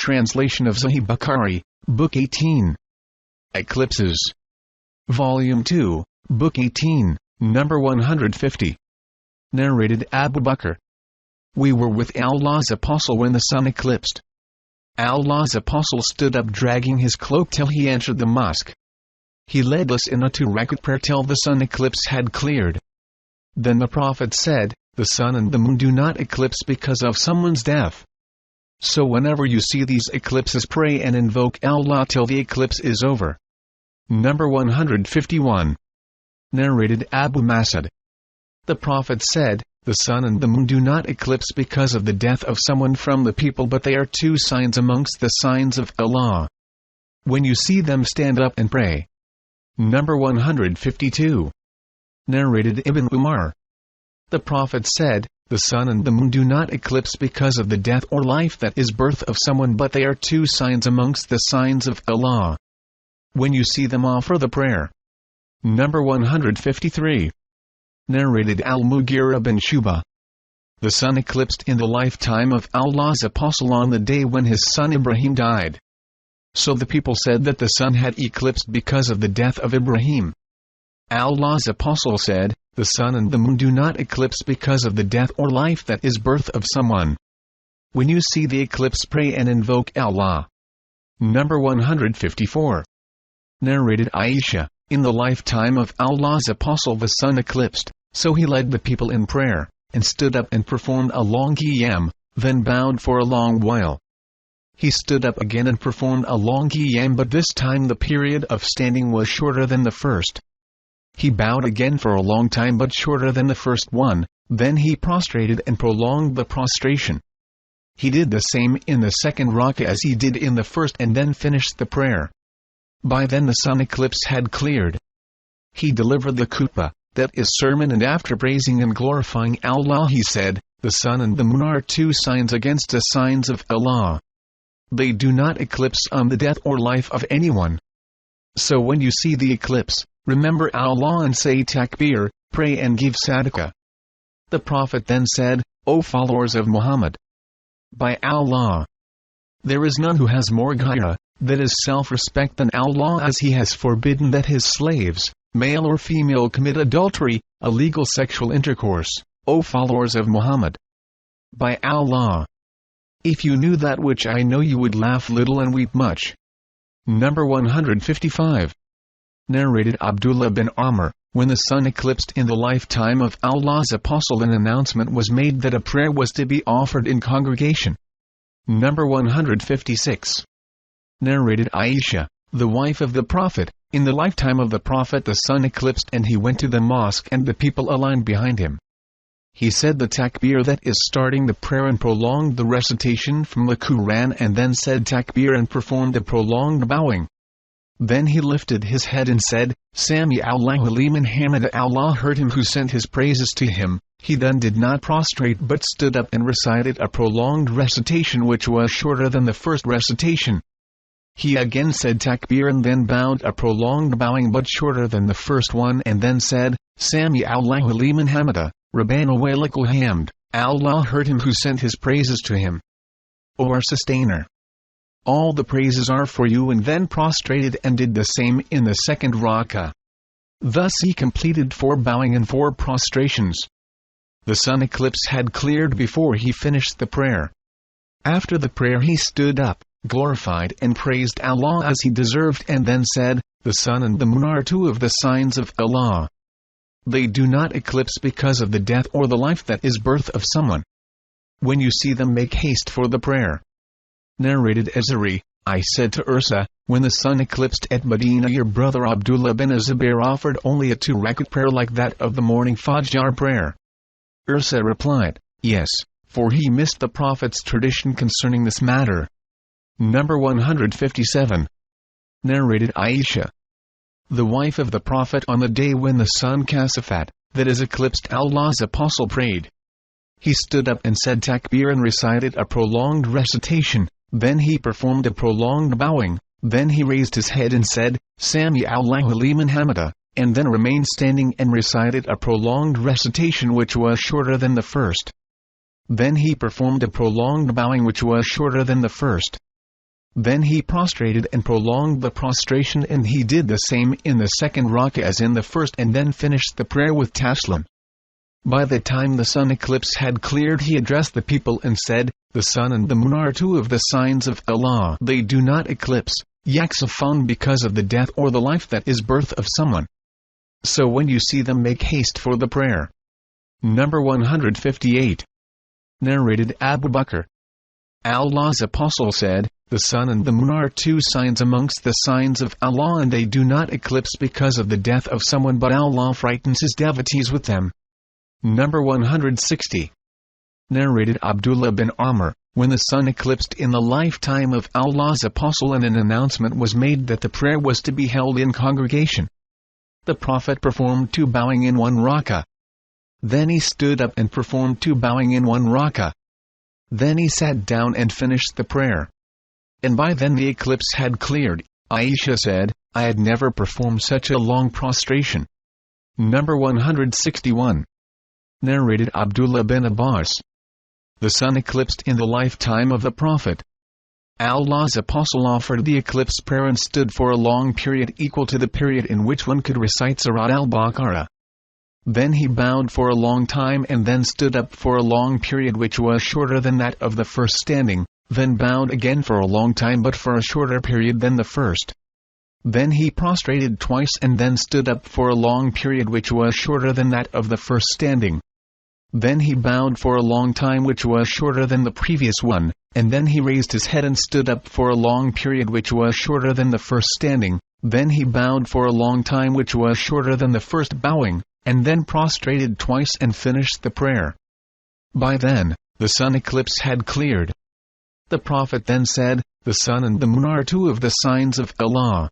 translation of Sahih Bukhari, Book 18. Eclipses. Volume 2, Book 18, number 150. Narrated Abu Bakr. We were with Allah's Apostle when the sun eclipsed. Allah's Apostle stood up dragging his cloak till he entered the mosque. He led us in a 2-rakat prayer till the sun eclipse had cleared. Then the Prophet said, "The sun and the moon do not eclipse because of someone's death. So whenever you see these eclipses, pray and invoke Allah till the eclipse is over." Number 151. Narrated Abu Mas'ud. The Prophet said, "The sun and the moon do not eclipse because of the death of someone from the people, but they are 2 signs amongst the signs of Allah. When you see them, stand up and pray." Number 152. Narrated Ibn Umar. The Prophet said, "The sun and the moon do not eclipse because of the death or life, that is birth of someone, but they are 2 signs amongst the signs of Allah. When you see them, offer the prayer." Number 153. Narrated Al-Mughira bin Shu'bah. The sun eclipsed in the lifetime of Allah's Apostle on the day when his son Ibrahim died. So the people said that the sun had eclipsed because of the death of Ibrahim. Allah's Apostle said, "The sun and the moon do not eclipse because of the death or life, that is birth of someone. When you see the eclipse, pray and invoke Allah." Number 154. Narrated Aisha. In the lifetime of Allah's Apostle the sun eclipsed, so he led the people in prayer, and stood up and performed a long qiyam, then bowed for a long while. He stood up again and performed a long qiyam, but this time the period of standing was shorter than the first. He bowed again for a long time but shorter than the first one, then he prostrated and prolonged the prostration. He did the same in the second rak'ah as he did in the first, and then finished the prayer. By then the sun eclipse had cleared. He delivered the khutbah, that is sermon, and after praising and glorifying Allah he said, "The sun and the moon are 2 signs against the signs of Allah. They do not eclipse on the death or life of anyone. So when you see the eclipse, remember Allah and say takbir, pray and give sadaqah." The Prophet then said, "O followers of Muhammad, by Allah, there is none who has more ghayra, that is self-respect, than Allah, as he has forbidden that his slaves, male or female, commit adultery, illegal sexual intercourse. O followers of Muhammad, by Allah, if you knew that which I know, you would laugh little and weep much." Number 155. Narrated Abdullah bin Amr. When the sun eclipsed in the lifetime of Allah's Apostle, an announcement was made that a prayer was to be offered in congregation. Number 156. Narrated Aisha, the wife of the Prophet. In the lifetime of the Prophet the sun eclipsed, and he went to the mosque and the people aligned behind him. He said the takbir, that is starting the prayer, and prolonged the recitation from the Quran, and then said takbir and performed a prolonged bowing. Then he lifted his head and said, "Sami Allahu liman hamida." Allah heard him who sent his praises to him. He then did not prostrate but stood up and recited a prolonged recitation which was shorter than the first recitation. He again said takbir and then bowed, a prolonged bowing but shorter than the first one, and then said, "Sami Allahu liman hamida, Rabbana wa lakal hamd." Allah heard him who sent his praises to him. "O our sustainer, all the praises are for you," and then prostrated and did the same in the second rak'ah. Thus he completed 4 bowing and 4 prostrations. The sun eclipse had cleared before he finished the prayer. After the prayer he stood up, glorified and praised Allah as he deserved, and then said, "The sun and the moon are 2 of the signs of Allah. They do not eclipse because of the death or the life, that is birth of someone. When you see them, make haste for the prayer." Narrated Azari. I said to Ursa, when the sun eclipsed at Medina, "Your brother Abdullah bin Zubair offered only a 2-rakat prayer like that of the morning Fajr prayer." Ursa replied, "Yes, for he missed the Prophet's tradition concerning this matter." Number 157. Narrated Aisha, the wife of the Prophet, on the day when the sun kasafat, that is eclipsed, Allah's Apostle prayed. He stood up and said takbir and recited a prolonged recitation, then he performed a prolonged bowing, then he raised his head and said, "Sami Allahu liman hamida," and then remained standing and recited a prolonged recitation which was shorter than the first. Then he performed a prolonged bowing which was shorter than the first. Then he prostrated and prolonged the prostration, and he did the same in the second rak'ah as in the first, and then finished the prayer with taslim. By the time the sun eclipse had cleared, he addressed the people and said, "The sun and the moon are two of the signs of Allah. They do not eclipse, yaksafun, because of the death or the life, that is birth of someone. So when you see them, make haste for the prayer." Number 158. Narrated Abu Bakr. Allah's Apostle said, "The sun and the moon are two signs amongst the signs of Allah, and they do not eclipse because of the death of someone, but Allah frightens His devotees with them." Number 160. Narrated Abdullah bin Amr, when the sun eclipsed in the lifetime of Allah's Apostle and an announcement was made that the prayer was to be held in congregation, the Prophet performed 2 bowing in 1 rak'ah. Then he stood up and performed 2 bowing in 1 rak'ah. Then he sat down and finished the prayer. And by then the eclipse had cleared. Aisha said, "I had never performed such a long prostration." Number 161. Narrated Abdullah bin Abbas. The sun eclipsed in the lifetime of the Prophet. Allah's Apostle offered the eclipse prayer and stood for a long period equal to the period in which one could recite Surat al-Baqarah. Then he bowed for a long time and then stood up for a long period which was shorter than that of the first standing, then bowed again for a long time but for a shorter period than the first. Then he prostrated twice and then stood up for a long period which was shorter than that of the first standing. Then he bowed for a long time which was shorter than the previous one, and then he raised his head and stood up for a long period which was shorter than the first standing. Then he bowed for a long time which was shorter than the first bowing, and then prostrated twice and finished the prayer. By then, the sun eclipse had cleared. The Prophet then said, "The sun and the moon are two of the signs of Allah.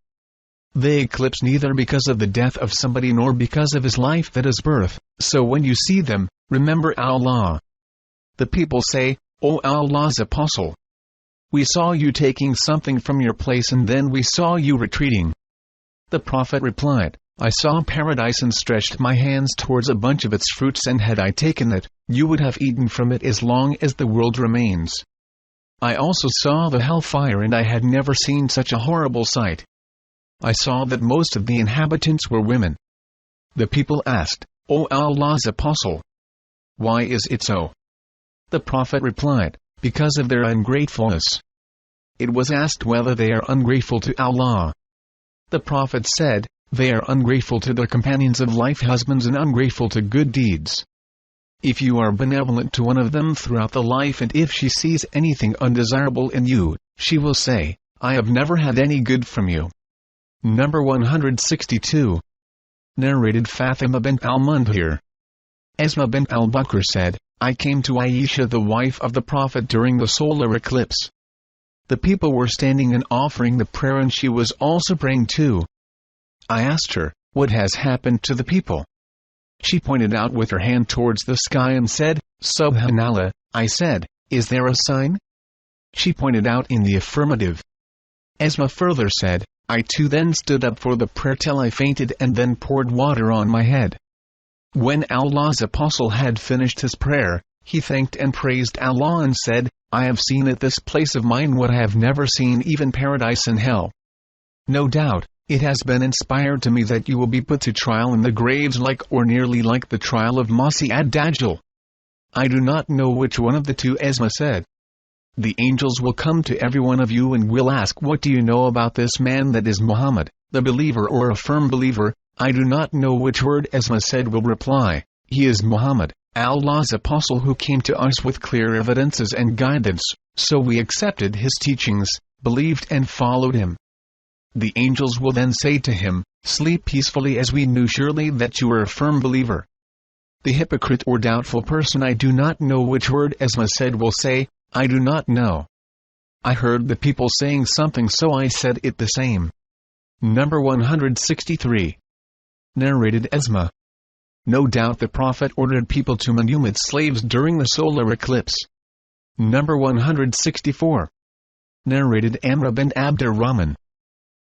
They eclipse neither because of the death of somebody nor because of his life, that is birth, so when you see them, remember Allah." The people say, "O Allah's Apostle, we saw you taking something from your place and then we saw you retreating." The Prophet replied, "I saw paradise and stretched my hands towards a bunch of its fruits, and had I taken it, you would have eaten from it as long as the world remains. I also saw the hellfire, and I had never seen such a horrible sight. I saw that most of the inhabitants were women." The people asked, "O Allah's Apostle, why is it so?" The Prophet replied, "Because of their ungratefulness." It was asked whether they are ungrateful to Allah. The Prophet said, "They are ungrateful to their companions of life, husbands, and ungrateful to good deeds. If you are benevolent to one of them throughout the life, and if she sees anything undesirable in you, she will say, 'I have never had any good from you.'" Number 162. Narrated Fatima bint al-Mundhir. Asma bint al-Bakr said, "I came to Aisha, the wife of the Prophet, during the solar eclipse. The people were standing and offering the prayer, and she was also praying too. I asked her, 'What has happened to the people?' She pointed out with her hand towards the sky and said, 'Subhanallah.' I said, 'Is there a sign?' She pointed out in the affirmative. Asma further said, 'I too then stood up for the prayer till I fainted and then poured water on my head.' When Allah's Apostle had finished his prayer, he thanked and praised Allah and said, 'I have seen at this place of mine what I have never seen, even paradise and hell. No doubt, it has been inspired to me that you will be put to trial in the graves like or nearly like the trial of Masih ad-Dajjal. I do not know which one of the two.' Asma said, 'The angels will come to every one of you and will ask, what do you know about this man that is Muhammad, the believer or a firm believer?' I do not know which word Asma said will reply, 'He is Muhammad, Allah's Apostle, who came to us with clear evidences and guidance, so we accepted his teachings, believed and followed him.' The angels will then say to him, 'Sleep peacefully, as we knew surely that you were a firm believer.' The hypocrite or doubtful person, I do not know which word Asma said, will say, 'I do not know. I heard the people saying something, so I said it the same.' Number 163. Narrated Asma. No doubt the Prophet ordered people to manumit slaves during the solar eclipse. Number 164. Narrated Amr bint Abdurrahman.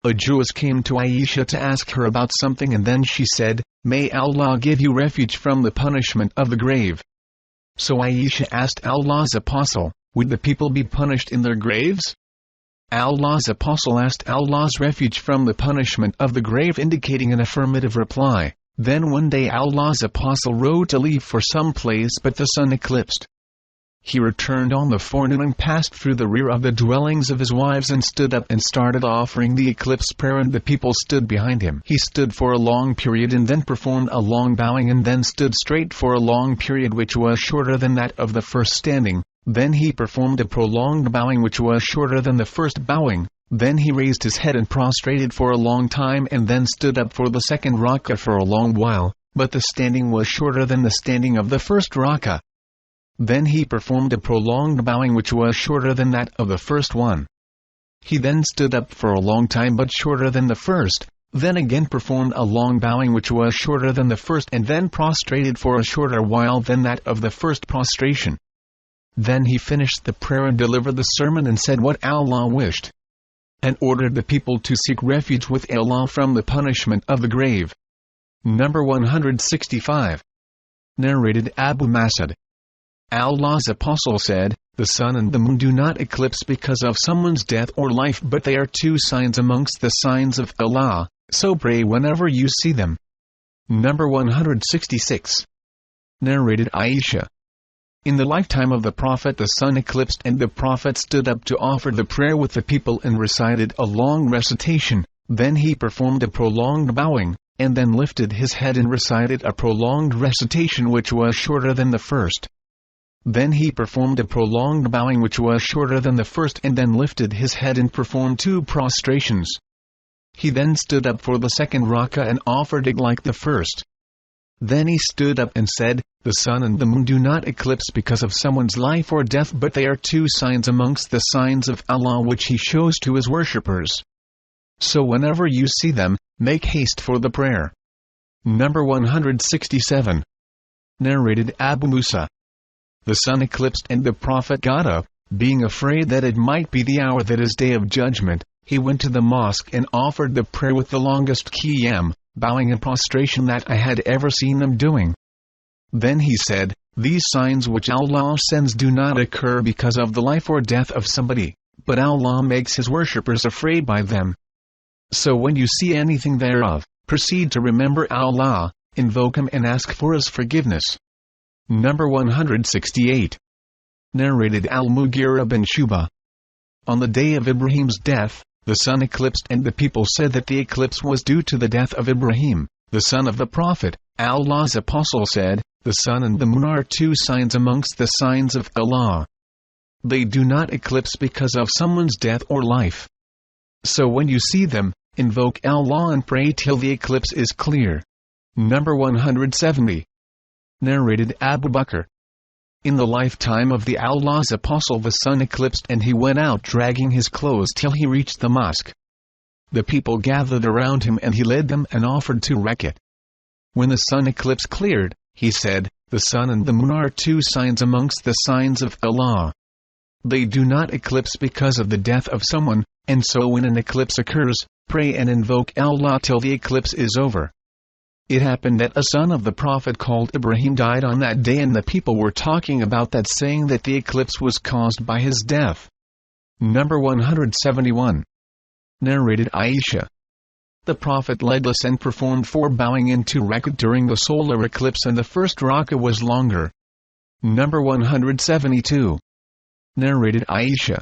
A Jewess came to Aisha to ask her about something, and then she said, 'May Allah give you refuge from the punishment of the grave.' So Aisha asked Allah's Apostle, 'Would the people be punished in their graves?' Allah's apostle asked Allah's refuge from the punishment of the grave, indicating an affirmative reply. Then one day Allah's apostle rode to leave for some place, but the sun eclipsed. He returned on the forenoon and passed through the rear of the dwellings of his wives and stood up and started offering the eclipse prayer, and the people stood behind him. He stood for a long period and then performed a long bowing and then stood straight for a long period which was shorter than that of the first standing. Then he performed a prolonged bowing which was shorter than the first bowing. Then he raised his head and prostrated for a long time and then stood up for the second rak'ah for a long while, but the standing was shorter than the standing of the first rak'ah. Then he performed a prolonged bowing which was shorter than that of the first one. He then stood up for a long time but shorter than the first, then again performed a long bowing which was shorter than the first, and then prostrated for a shorter while than that of the first prostration. Then he finished the prayer and delivered the sermon and said what Allah wished, and ordered the people to seek refuge with Allah from the punishment of the grave. Number 165. Narrated Abu Mas'ud. Allah's apostle said, "The sun and the moon do not eclipse because of someone's death or life, but they are two signs amongst the signs of Allah, so pray whenever you see them." Number 166. Narrated Aisha. In the lifetime of the Prophet the sun eclipsed, and the Prophet stood up to offer the prayer with the people and recited a long recitation. Then he performed a prolonged bowing, and then lifted his head and recited a prolonged recitation which was shorter than the first. Then he performed a prolonged bowing which was shorter than the first and then lifted his head and performed 2 prostrations. He then stood up for the second rak'ah and offered it like the first. Then he stood up and said, "The sun and the moon do not eclipse because of someone's life or death, but they are 2 signs amongst the signs of Allah which He shows to His worshippers. So whenever you see them, make haste for the prayer." Number 167. Narrated Abu Musa. The sun eclipsed and the Prophet got up, being afraid that it might be the hour that is Day of Judgment. He went to the mosque and offered the prayer with the longest qiyam, bowing and prostration that I had ever seen them doing. Then he said, "These signs which Allah sends do not occur because of the life or death of somebody, but Allah makes His worshippers afraid by them. So when you see anything thereof, proceed to remember Allah, invoke Him and ask for His forgiveness." Number 168. Narrated Al-Mughira bin Shu'bah. On the day of Ibrahim's death, the sun eclipsed, and the people said that the eclipse was due to the death of Ibrahim, the son of the Prophet. Allah's apostle said, "The sun and the moon are 2 signs amongst the signs of Allah. They do not eclipse because of someone's death or life. So when you see them, invoke Allah and pray till the eclipse is clear." Number 170. Narrated Abu Bakr. In the lifetime of the Allah's apostle the sun eclipsed, and he went out dragging his clothes till he reached the mosque. The people gathered around him and he led them and offered 2 rak'at. When the sun eclipse cleared, he said, "The sun and the moon are 2 signs amongst the signs of Allah. They do not eclipse because of the death of someone, and so when an eclipse occurs, pray and invoke Allah till the eclipse is over." It happened that a son of the Prophet called Ibrahim died on that day, and the people were talking about that, saying that the eclipse was caused by his death. Number 171. Narrated Aisha. The Prophet led us and performed 4 bowing and 2 rak'at during the solar eclipse, and the first rak'ah was longer. Number 172. Narrated Aisha.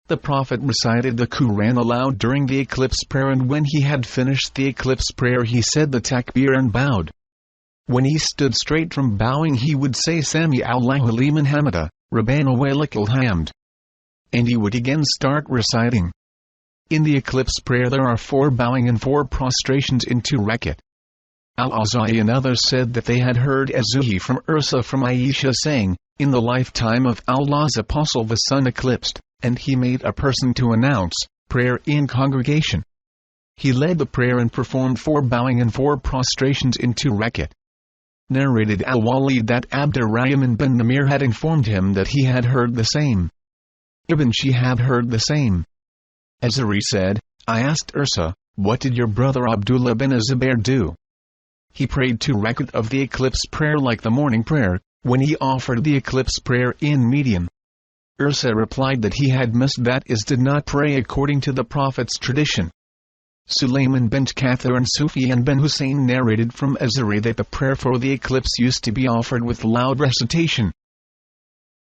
The Prophet recited the Quran aloud during the eclipse prayer, and when he had finished the eclipse prayer he said the takbir and bowed. When he stood straight from bowing he would say Sami Allahu liman hamida, Rabbana wa lakal hamd. And he would again start reciting. In the eclipse prayer there are 4 bowing and 4 prostrations in 2 rak'at. Al-Awza'i and others said that they had heard Az-Zuhri from Ursa from Aisha saying, "In the lifetime of Allah's apostle the sun eclipsed, and he made a person to announce prayer in congregation. He led the prayer and performed 4 bowing and 4 prostrations in 2 rak'at." Narrated Al-Walid that Abdurrahman bin Namir had informed him that he had heard the same. Ibn Shihab heard the same. Az-Zuhri said, "I asked Ursa, what did your brother Abdullah bin Zubair do? He prayed 2 rak'at of the eclipse prayer like the morning prayer, when he offered the eclipse prayer in medium." Ursa replied that he had missed, that is, did not pray according to the Prophet's tradition. Sulayman bint Kathir and Sufyan bin Hussein narrated from Azari that the prayer for the eclipse used to be offered with loud recitation.